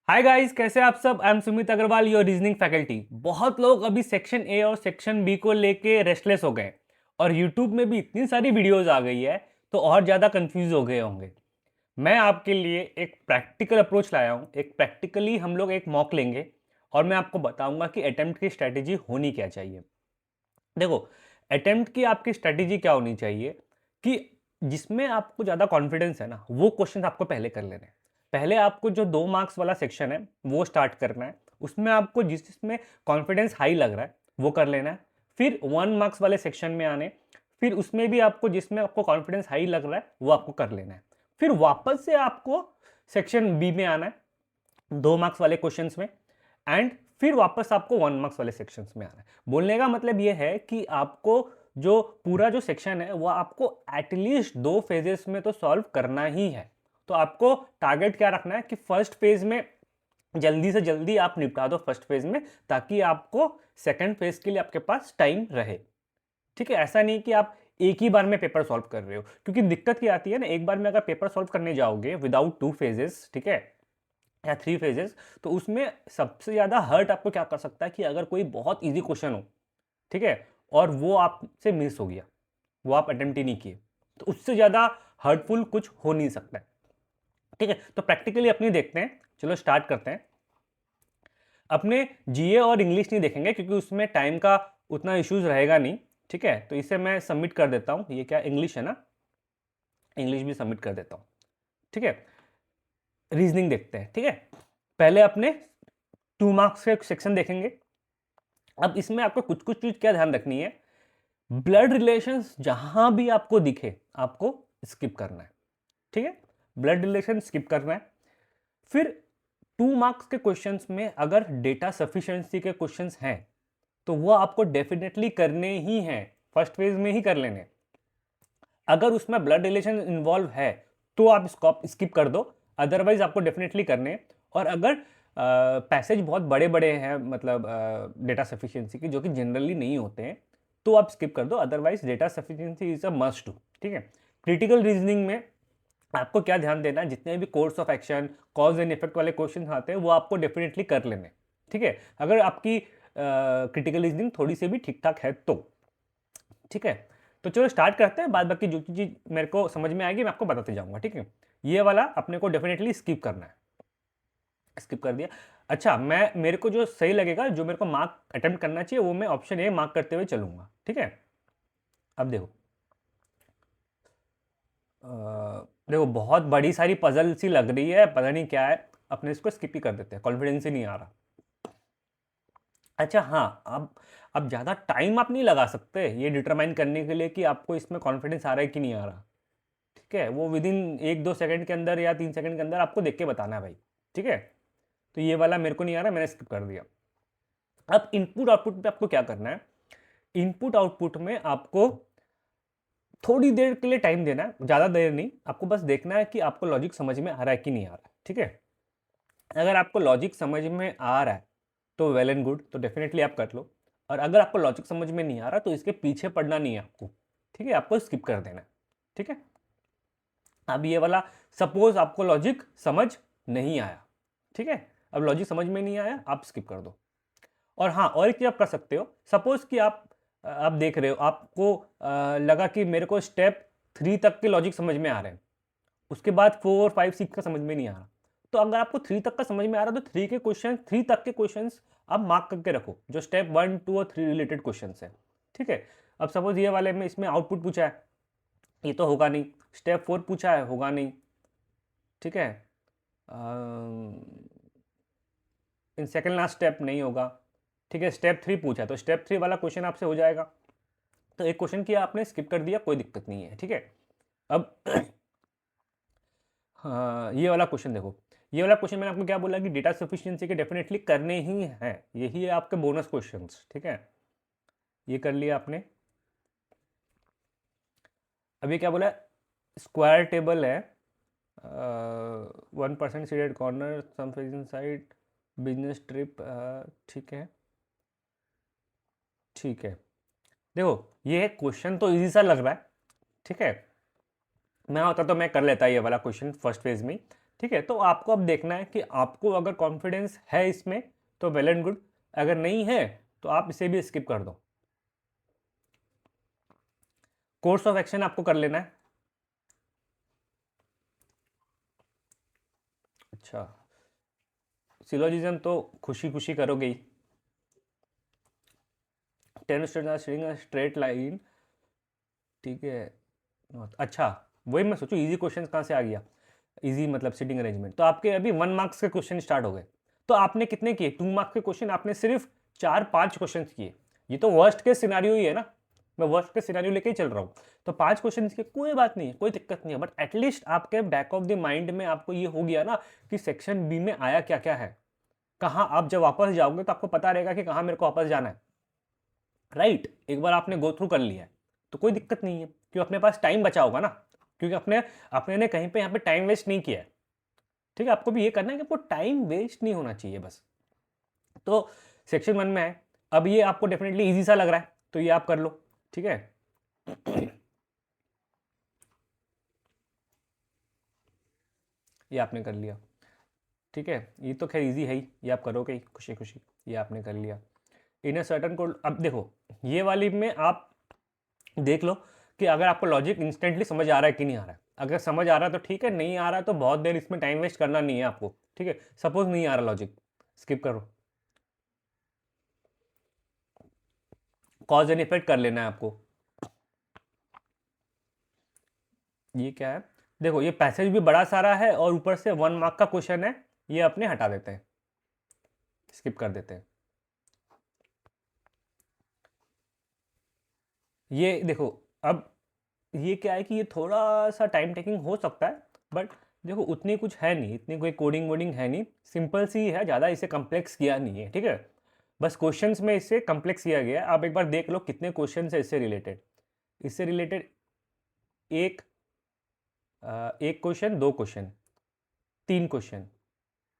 Hi guys, कैसे आप सब। I am Sumit Agrawal, your reasoning faculty. बहुत लोग अभी सेक्शन ए और सेक्शन बी को लेके रेस्टलेस हो गए और यूट्यूब में भी इतनी सारी वीडियोस आ गई है तो और ज़्यादा कंफ्यूज हो गए होंगे। मैं आपके लिए एक प्रैक्टिकल अप्रोच लाया हूँ। एक प्रैक्टिकली हम लोग एक मॉक लेंगे और मैं आपको बताऊंगा कि अटेम्प्ट की स्ट्रैटेजी होनी क्या चाहिए। देखो, अटेम्प्ट की आपकी स्ट्रैटेजी क्या होनी चाहिए कि जिसमें आपको ज़्यादा कॉन्फिडेंस है ना, वो क्वेश्चन आपको पहले कर लेने हैं। पहले आपको जो 2 मार्क्स वाला सेक्शन है वो स्टार्ट करना है। उसमें आपको जिसमें कॉन्फिडेंस हाई लग रहा है वो कर लेना है। फिर 1 मार्क्स वाले सेक्शन में आने, फिर उसमें भी आपको जिसमें आपको कॉन्फिडेंस हाई लग रहा है वो आपको कर लेना है। फिर वापस से आपको सेक्शन बी में आना है 2 मार्क्स वाले क्वेश्चंस में, एंड फिर वापस आपको 1 मार्क्स वाले सेक्शंस में आना है। बोलने का मतलब ये है कि आपको जो पूरा जो सेक्शन है वो आपको एटलीस्ट 2 फेजेस में तो सॉल्व करना ही है। तो आपको टारगेट क्या रखना है कि फर्स्ट फेज में जल्दी से जल्दी आप निपटा दो फर्स्ट फेज में, ताकि आपको सेकंड फेज के लिए आपके पास टाइम रहे। ठीक है, ऐसा नहीं कि आप एक ही बार में पेपर सॉल्व कर रहे हो, क्योंकि दिक्कत क्या आती है ना, एक बार में अगर पेपर सॉल्व करने जाओगे विदाउट 2 फेजेस, ठीक है, या 3 फेजेस, तो उसमें सबसे ज्यादा हर्ट आपको क्या कर सकता है कि अगर कोई बहुत इजी क्वेश्चन हो, ठीक है, और वो आपसे मिस हो गया, वो आप अटेम्प्ट ही नहीं किए, तो उससे ज्यादा हर्टफुल कुछ हो नहीं सकता है। ठीक है, तो प्रैक्टिकली अपनी देखते हैं। चलो स्टार्ट करते हैं। अपने जीए और इंग्लिश नहीं देखेंगे क्योंकि उसमें टाइम का उतना इश्यूज रहेगा नहीं। ठीक है, तो इसे मैं सबमिट कर देता हूं। ये क्या इंग्लिश है ना, इंग्लिश भी सबमिट कर देता हूं। ठीक है, रीजनिंग देखते हैं। ठीक है, पहले अपने 2 मार्क्स के सेक्शन देखेंगे। अब इसमें आपको कुछ कुछ चीज क्या ध्यान रखनी है। ब्लड रिलेशंस जहां भी आपको दिखे आपको स्किप करना है। ठीक है, ब्लड रिलेशन स्किप करना है। फिर 2 मार्क्स के क्वेश्चंस में अगर डेटा सफिशिएंसी के क्वेश्चंस हैं तो वो आपको डेफिनेटली करने ही हैं, फर्स्ट फेज में ही कर लेने। अगर उसमें ब्लड रिलेशन इन्वॉल्व है तो आप इसको स्किप कर दो, अदरवाइज आपको डेफिनेटली करने। और अगर पैसेज बहुत बड़े बड़े हैं, मतलब डेटा सफिशिएंसी की, जो कि जनरली नहीं होते हैं, तो आप स्किप कर दो, otherwise data sufficiency is a must to. ठीक है, क्रिटिकल रीजनिंग में आपको क्या ध्यान देना है, जितने भी course of action, cause and effect वाले क्वेश्चन आते हैं वो आपको डेफिनेटली कर लेने। ठीक है, अगर आपकी क्रिटिकल रीजनिंग थोड़ी सी भी ठीक ठाक है तो। ठीक है, तो चलो स्टार्ट करते हैं। बाद बाकी जो चीज मेरे को समझ में आएगी मैं आपको बताते जाऊंगा। ठीक है, ये वाला अपने को डेफिनेटली स्किप करना है। स्किप कर दिया। अच्छा, मैं मेरे को जो सही लगेगा, जो मेरे को मार्क अटेम्प्ट करना चाहिए, वो मैं ऑप्शन ए मार्क करते हुए चलूंगा। ठीक है, अब देखो, देखो बहुत बड़ी सारी पजल सी लग रही है, पता नहीं क्या है, अपने इसको स्किप ही कर देते हैं, कॉन्फिडेंस ही नहीं आ रहा। अच्छा हाँ, अब ज़्यादा टाइम आप नहीं लगा सकते ये डिटरमाइन करने के लिए कि आपको इसमें कॉन्फिडेंस आ रहा है कि नहीं आ रहा। ठीक है, वो विद इन 1-2 सेकंड के अंदर या 3 सेकंड के अंदर आपको देख के बताना है भाई। ठीक है, तो ये वाला मेरे को नहीं आ रहा, मैंने स्किप कर दिया। अब इनपुट आउटपुट पे आपको क्या करना है। इनपुट आउटपुट में आपको थोड़ी देर के लिए टाइम देना है, ज़्यादा देर नहीं, आपको बस देखना है कि आपको लॉजिक समझ में आ रहा है कि नहीं आ रहा है। ठीक है, अगर आपको लॉजिक समझ में आ रहा है तो वेल एंड गुड, तो डेफिनेटली आप कर लो। और अगर आपको लॉजिक समझ में नहीं आ रहा तो इसके पीछे पड़ना नहीं है आपको। ठीक है, आपको स्किप कर देना है। ठीक है, अब ये वाला, सपोज आपको लॉजिक समझ नहीं आया। ठीक है, अब लॉजिक समझ में नहीं आया, आप स्किप कर दो। और हाँ, और एक चीज आप कर सकते हो। सपोज कि आप देख रहे हो, आपको लगा कि मेरे को स्टेप 3 तक के लॉजिक समझ में आ रहे हैं, उसके बाद 4, 5, 6 का समझ में नहीं आ रहा। तो अगर आपको 3 तक का समझ में आ रहा है तो 3 तक के क्वेश्चन आप मार्क करके रखो, जो स्टेप 1, 2 और 3 रिलेटेड क्वेश्चन है। ठीक है, अब सपोज ये वाले में इसमें आउटपुट पूछा है, ये तो होगा नहीं। स्टेप 4 पूछा है, होगा नहीं। ठीक है, इन सेकेंड लास्ट स्टेप नहीं होगा। ठीक है, स्टेप 3 पूछा है तो स्टेप 3 वाला क्वेश्चन आपसे हो जाएगा। तो एक क्वेश्चन किया आपने, स्किप कर दिया, कोई दिक्कत नहीं है। ठीक है, अब हाँ, ये वाला क्वेश्चन देखो। ये वाला क्वेश्चन मैंने आपको क्या बोला कि डेटा सफिशिएंसी के डेफिनेटली करने ही हैं, यही है आपके बोनस क्वेश्चंस। ठीक है, ये कर लिया आपने। अब ये क्या बोला, स्क्वायर टेबल है, 1% seeded corner, some phase in side, business trip. ठीक है, ठीक है, देखो ये क्वेश्चन तो इजी सा लग रहा है। ठीक है, मैं होता तो मैं कर लेता ये वाला क्वेश्चन फर्स्ट फेज में। ठीक है, तो आपको अब देखना है कि आपको अगर कॉन्फिडेंस है इसमें तो वेल एंड गुड, अगर नहीं है तो आप इसे भी स्किप कर दो। कोर्स ऑफ एक्शन आपको कर लेना है। अच्छा, सिलोजिज्म तो खुशी खुशी करोगे ही। 10 स्टूडेंट्स स्ट्रेट लाइन, ठीक है। अच्छा, वही मैं सोचूं इजी क्वेश्चन कहाँ से आ गया। इजी मतलब सिटिंग अरेंजमेंट, तो आपके अभी 1 मार्क्स के क्वेश्चन स्टार्ट हो गए। तो आपने कितने किए 2 मार्क्स के क्वेश्चन, आपने सिर्फ 4-5 क्वेश्चन किए। ये तो वर्स्ट के सिनारियो ही है ना, मैं वर्स्ट के सिनारियो लेके ही चल रहा हूँ। तो 5 क्वेश्चन के कोई बात नहीं है, कोई दिक्कत नहीं है, बट एटलीस्ट आपके बैक ऑफ द माइंड में आपको ये हो गया ना कि सेक्शन बी में आया क्या क्या है, कहाँ आप जब वापस जाओगे तो आपको पता रहेगा कि कहाँ मेरे को वापस जाना है। राइट, एक बार आपने गो थ्रू कर लिया है तो कोई दिक्कत नहीं है, क्योंकि अपने पास टाइम बचा होगा ना, क्योंकि अपने अपने ने कहीं पे यहाँ पे टाइम वेस्ट नहीं किया है। ठीक है, आपको भी ये करना है कि आपको टाइम वेस्ट नहीं होना चाहिए बस। तो सेक्शन 1 में है, अब ये आपको डेफिनेटली इजी सा लग रहा है तो ये आप कर लो। ठीक है, ये आपने कर लिया। ठीक है, ये तो खैर इजी है ही, ये आप करोगे ही खुशी खुशी, ये आपने कर लिया। इन अ सर्टन कोड, अब देखो ये वाली में आप देख लो कि अगर आपको लॉजिक इंस्टेंटली समझ आ रहा है कि नहीं आ रहा है। अगर समझ आ रहा है तो ठीक है, नहीं आ रहा है तो बहुत देर इसमें टाइम वेस्ट करना नहीं है आपको। ठीक है, सपोज नहीं आ रहा लॉजिक, स्किप करो, कॉज एंड इफेक्ट कर लेना है आपको। ये क्या है, देखो ये पैसेज भी बड़ा सारा है और ऊपर से 1 मार्क का क्वेश्चन है, ये अपने हटा देते हैं, स्किप कर देते हैं। ये देखो, अब ये क्या है कि ये थोड़ा सा टाइम टेकिंग हो सकता है, बट देखो उतनी कुछ है नहीं, इतनी कोई कोडिंग वोडिंग है नहीं, सिंपल सी है, ज़्यादा इसे कम्प्लेक्स किया नहीं है। ठीक है, बस क्वेश्चंस में इसे कम्प्लेक्स किया गया है। आप एक बार देख लो कितने क्वेश्चन है इससे रिलेटेड। इससे रिलेटेड एक एक क्वेश्चन, 2 क्वेश्चन, 3 क्वेश्चन,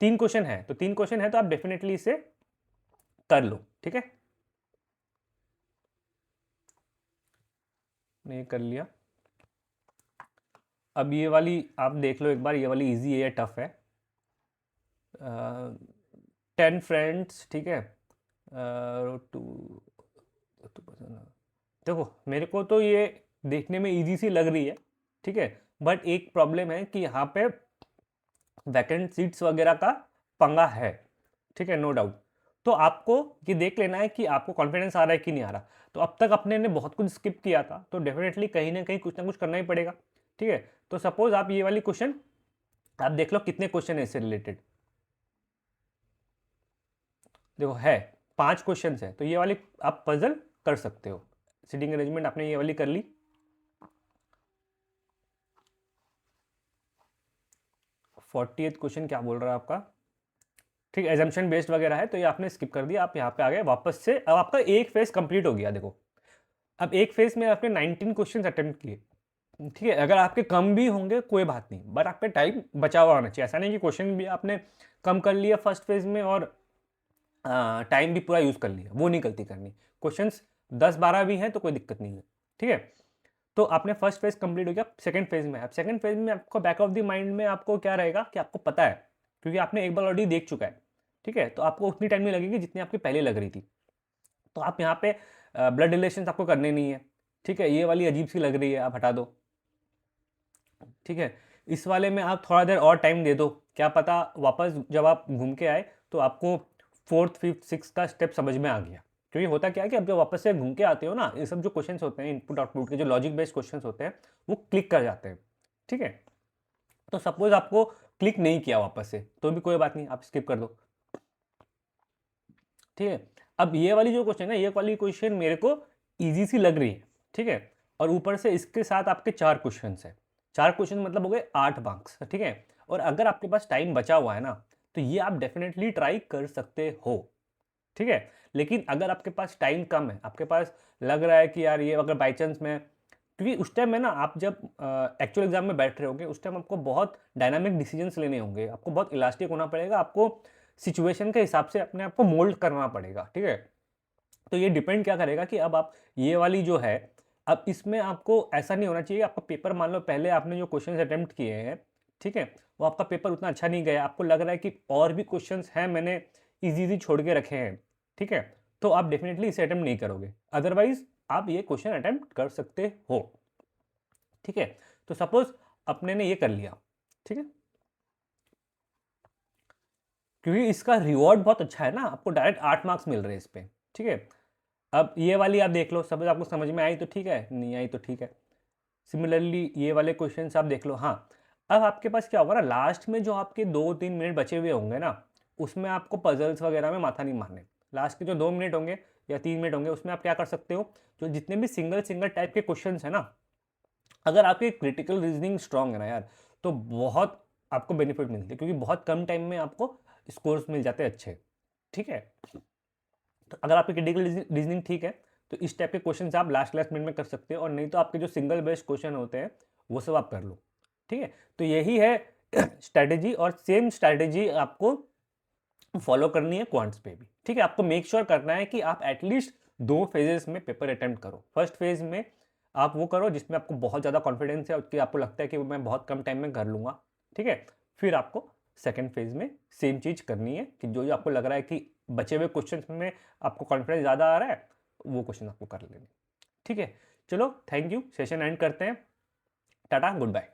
3 क्वेश्चन है, तो 3 क्वेश्चन है तो आप डेफिनेटली इसे कर लो। ठीक है, नहीं कर लिया। अब ये वाली आप देख लो एक बार, ये वाली इजी है या टफ है। 10 फ्रेंड्स, ठीक है, टू, देखो मेरे को तो ये देखने में इजी सी लग रही है। ठीक है, बट एक प्रॉब्लम है कि यहाँ पे वैकेंट सीट्स वगैरह का पंगा है। ठीक है, नो डाउट। तो आपको ये देख लेना है कि आपको कॉन्फिडेंस आ रहा है कि नहीं आ रहा। तो अब तक अपने ने बहुत कुछ स्किप किया था, तो डेफिनेटली कहीं ना कहीं कुछ ना कुछ करना ही पड़ेगा। ठीक है, तो सपोज आप ये वाली क्वेश्चन आप देख लो कितने क्वेश्चन है इससे रिलेटेड। देखो है 5 क्वेश्चन है, तो ये वाली आप पजल कर सकते हो। सीटिंग अरेंजमेंट आपने ये वाली कर ली। 48 क्वेश्चन क्या बोल रहा है आपका, ठीक, एजम्पशन बेस्ड वगैरह है तो ये आपने स्किप कर दिया, आप यहाँ पे आ गए वापस से। अब आपका एक फेज कंप्लीट हो गया। देखो अब एक फेज में आपने 19 क्वेश्चन अटेम्प्ट किए। ठीक है, अगर आपके कम भी होंगे कोई बात नहीं, बट आपका टाइम बचा हुआ होना चाहिए। ऐसा नहीं कि क्वेश्चन भी आपने कम कर लिया फर्स्ट फेज में और टाइम भी पूरा यूज़ कर लिया, वो नहीं गलती करनी। क्वेश्चंस 10-12 भी हैं तो कोई दिक्कत नहीं है। ठीक है, तो आपने फर्स्ट फेज कंप्लीट हो गया, सेकंड फेज में। अब सेकंड फेज में आपको बैक ऑफ द माइंड में आपको क्या रहेगा कि आपको पता है, क्योंकि आपने एक बार ऑलरेडी देख चुका है। ठीक है, तो आपको उतनी टाइम नहीं लगेगी जितनी आपकी पहले लग रही थी। तो आप यहाँ पे ब्लड रिलेशन आपको करने नहीं है। ठीक है, ये वाली अजीब सी लग रही है, आप हटा दो। ठीक है, इस वाले में आप थोड़ा देर और टाइम दे दो, क्या पता वापस जब आप घूम के आए तो आपको 4th 5th 6th का स्टेप समझ में आ गया। क्योंकि होता क्या है कि अब जब वापस से घूम के आते हो ना, ये सब जो क्वेश्चंस होते हैं इनपुट आउटपुट के, जो लॉजिक बेस्ड क्वेश्चंस होते हैं, वो क्लिक कर जाते हैं। ठीक है, तो सपोज आपको क्लिक नहीं किया वापस से तो भी कोई बात नहीं, आप स्किप कर दो। ठीक है, अब ये वाली जो क्वेश्चन है, ये वाली क्वेश्चन मेरे को इजी सी लग रही है। ठीक है, और ऊपर से इसके साथ आपके 4 क्वेश्चन है। 4 क्वेश्चन मतलब हो गए 8 मार्क्स। ठीक है, और अगर आपके पास टाइम बचा हुआ है ना, तो ये आप डेफिनेटली ट्राई कर सकते हो। ठीक है, लेकिन अगर आपके पास टाइम कम है, आपके पास लग रहा है कि यार ये अगर बाई चांस में, क्योंकि उस टाइम में ना आप जब एक्चुअल एग्जाम में बैठ रहे होंगे उस टाइम आपको बहुत डायनामिक डिसीजंस लेने होंगे, आपको बहुत इलास्टिक होना पड़ेगा, आपको सिचुएशन के हिसाब से अपने आप को मोल्ड करना पड़ेगा। ठीक है, तो ये डिपेंड क्या करेगा कि अब आप ये वाली जो है, अब इसमें आपको ऐसा नहीं होना चाहिए। आपका पेपर मान लो पहले आपने जो क्वेश्चन अटेम्प्ट किए हैं, ठीक है, वो आपका पेपर उतना अच्छा नहीं गया, आपको लग रहा है कि और भी क्वेश्चंस हैं मैंने इजी छोड़ के रखे हैं, ठीक है, तो आप डेफिनेटली इसे अटेम्प्ट नहीं करोगे। अदरवाइज आप ये क्वेश्चन अटेम्प्ट कर सकते हो, ठीक है। तो सपोज अपने ने ये कर लिया, ठीक है, क्योंकि इसका रिवॉर्ड बहुत अच्छा है ना, आपको डायरेक्ट 8 मार्क्स मिल रहे हैं इस पे, ठीक है। अब ये वाली आप देख लो, सपोज आपको समझ में आई तो ठीक है, नहीं आई तो ठीक है। सिमिलरली ये वाले क्वेश्चन आप देख लो। हाँ, अब आपके पास क्या होगा ना, लास्ट में जो आपके 2-3 मिनट बचे हुए होंगे ना, उसमें आपको पजल्स वगैरह में माथा नहीं मारने। लास्ट के जो 2 मिनट होंगे या 3 मिनट होंगे, उसमें आप क्या कर सकते हो, जो जितने भी सिंगल सिंगल टाइप के क्वेश्चन है ना, अगर आपकी क्रिटिकल रीजनिंग स्ट्रांग है ना यार, तो बहुत आपको बेनिफिट मिलती है, क्योंकि बहुत कम टाइम में आपको स्कोर्स मिल जाते हैं अच्छे, ठीक है। तो अगर आपकी क्रिटिकल रीजनिंग ठीक है, तो इस टाइप के क्वेश्चन आप लास्ट लास्ट मिनट में कर सकते हो, और नहीं तो आपके जो सिंगल बेस्ड क्वेश्चन होते हैं वो सब आप कर लो, ठीक है। तो यही है स्ट्रैटेजी, और सेम स्ट्रैटेजी आपको फॉलो करनी है क्वांट्स पे भी, ठीक है। आपको मेक श्योर करना है कि आप एटलीस्ट 2 फेजेस में पेपर अटेम्प्ट करो। फर्स्ट फेज में आप वो करो जिसमें आपको बहुत ज़्यादा कॉन्फिडेंस है, उसके आपको लगता है कि मैं बहुत कम टाइम में कर लूँगा, ठीक है। फिर आपको सेकेंड फेज में सेम चीज़ करनी है, कि जो जो आपको लग रहा है कि बचे हुए क्वेश्चन में आपको कॉन्फिडेंस ज़्यादा आ रहा है, वो क्वेश्चन आपको कर लेने, ठीक है। चलो, थैंक यू, सेशन एंड करते हैं, टाटा, गुड बाय।